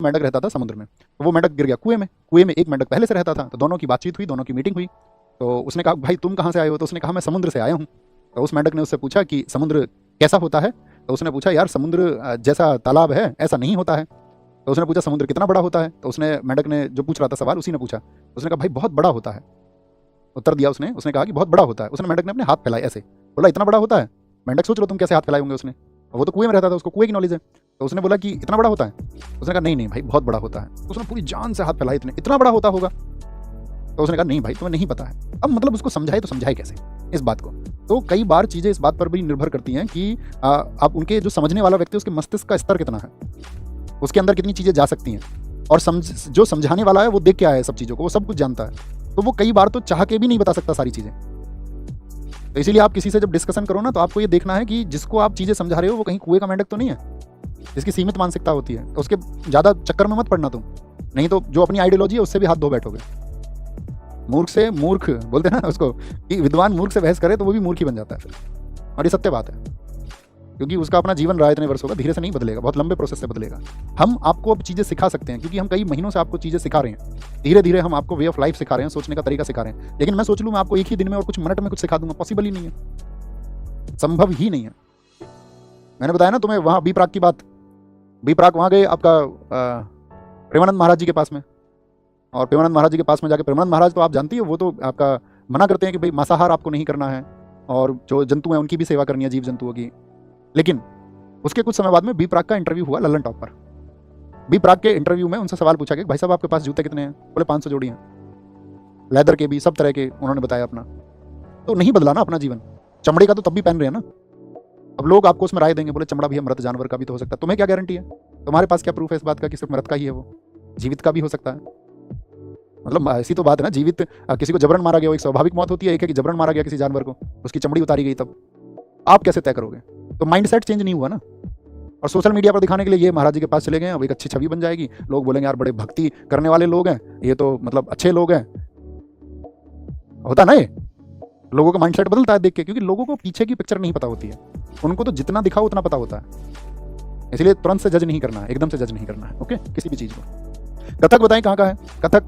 मेंढक रहता था समुद्र में, तो वो मेंढक गिर गया कुएं में एक मेंढक पहले से रहता था, तो दोनों की बातचीत हुई, दोनों की मीटिंग हुई। तो उसने कहा भाई तुम कहाँ से आए हो? तो उसने कहा मैं समुद्र से आया हूँ। तो उस मेंढक ने उससे पूछा कि समुद्र कैसा होता है? तो उसने पूछा यार समुद्र जैसा तालाब है ऐसा नहीं होता है। तो उसने पूछा समुद्र कितना बड़ा होता है? तो उसने मेंढक ने जो पूछ रहा था सवाल उसी ने पूछा, उसने कहा भाई बहुत बड़ा होता है। उत्तर दिया उसने कहा कि बहुत बड़ा होता है। उसने मेंढक ने अपने हाथ फैलाए ऐसे, बोला इतना बड़ा होता है? मेंढक सोच लो तुम कैसे हाथ फैलाए होंगे उसने, वो तो कुएं में रहता था, उसको कुएं की नॉलेज है। तो उसने बोला कि इतना बड़ा होता है? उसने कहा नहीं भाई बहुत बड़ा होता है। तो उसने पूरी जान से हाथ फैलाए, इतना बड़ा होता होगा? तो उसने कहा नहीं भाई तुम्हें नहीं पता है। अब मतलब उसको समझाए तो समझाए कैसे इस बात को? तो कई बार चीज़ें इस बात पर भी निर्भर करती हैं कि आप उनके जो समझने वाला व्यक्ति उसके मस्तिष्क का स्तर कितना है, उसके अंदर कितनी चीज़ें जा सकती हैं, और जो समझाने वाला है वो देख के आया है सब चीज़ों को, वो सब कुछ जानता है, तो वो कई बार तो चाह के भी नहीं बता सकता सारी चीज़ें। तो इसीलिए आप किसी से जब डिस्कशन करो ना, तो आपको ये देखना है कि जिसको आप चीज़ें समझा रहे हो वो कहीं कुएं का मेंढक तो नहीं है, जिसकी सीमित मानसिकता होती है। तो उसके ज़्यादा चक्कर में मत पड़ना तुम, नहीं तो जो अपनी आइडियोलॉजी है उससे भी हाथ धो बैठोगे। मूर्ख से मूर्ख बोलते हैं ना उसको, कि विद्वान मूर्ख से बहस करे तो वो भी मूर्ख ही बन जाता है फिर, और ये सत्य बात है, क्योंकि उसका अपना जीवन रहा इतने वर्षों का, धीरे से नहीं बदलेगा, बहुत लंबे प्रोसेस से बदलेगा। हम आपको अब चीज़ें सिखा सकते हैं, क्योंकि हम कई महीनों से आपको चीज़ें सिखा रहे हैं, धीरे धीरे हम आपको वे ऑफ लाइफ सिखा रहे हैं, सोचने का तरीका सिखा रहे हैं। लेकिन मैं सोच लूँ मैं आपको एक ही दिन में और कुछ मिनट में कुछ सिखा दूंगा, पॉसिबल ही नहीं है, संभव ही नहीं है। मैंने बताया ना तुम्हें वहाँ बी प्राक की बात, बी प्राक वहाँ गए आपका प्रेमानंद महाराज जी के पास में, और प्रेमानंद महाराज जी के पास में जाके, प्रेमानंद महाराज तो आप जानती हो वो तो आपका मना करते हैं कि भाई मांसाहार आपको नहीं करना है, और जो जंतु हैं उनकी भी सेवा करनी है, जीव जंतुओं की। लेकिन उसके कुछ समय बाद में बी प्राक का इंटरव्यू हुआ लल्लन टॉप पर। बी प्राक के इंटरव्यू में उनसे सवाल पूछा गया भाई साहब आपके पास जूते कितने हैं? बोले 500 जोड़ी हैं, लेदर के भी, सब तरह के, उन्होंने बताया अपना। तो नहीं बदला ना अपना जीवन, चमड़े का तो तब भी पहन रहे हैं ना। अब लोग आपको उसमें राय देंगे, बोले चमड़ा भी है, मृत जानवर का भी तो हो सकता है, तुम्हें क्या गारंटी है? तुम्हारे पास क्या प्रूफ है इस बात का कि सिर्फ मृत का ही है? वो जीवित का भी हो सकता है। मतलब ऐसी तो बात है ना, जीवित किसी को जबरन मारा गया वो एक स्वाभाविक मौत होती है, एक है कि जबरन मारा गया किसी जानवर को, उसकी चमड़ी उतारी गई, तब आप कैसे तय करोगे? तो माइंडसेट चेंज नहीं हुआ ना। और सोशल मीडिया पर दिखाने के लिए ये महाराज जी के पास चले गए, अब एक अच्छी छवि बन जाएगी, लोग बोलेंगे यार बड़े भक्ति करने वाले लोग हैं, ये तो मतलब अच्छे लोग हैं। होता ना, ये लोगों का माइंडसेट बदलता है देख के, क्योंकि लोगों को पीछे की पिक्चर नहीं पता होती है, उनको तो जितना दिखाओ उतना पता होता है। इसलिए तुरंत से जज नहीं करना है, एकदम से जज नहीं करना है, ओके, किसी भी चीज़ को। कथक बताएं कहाँ का है? कथक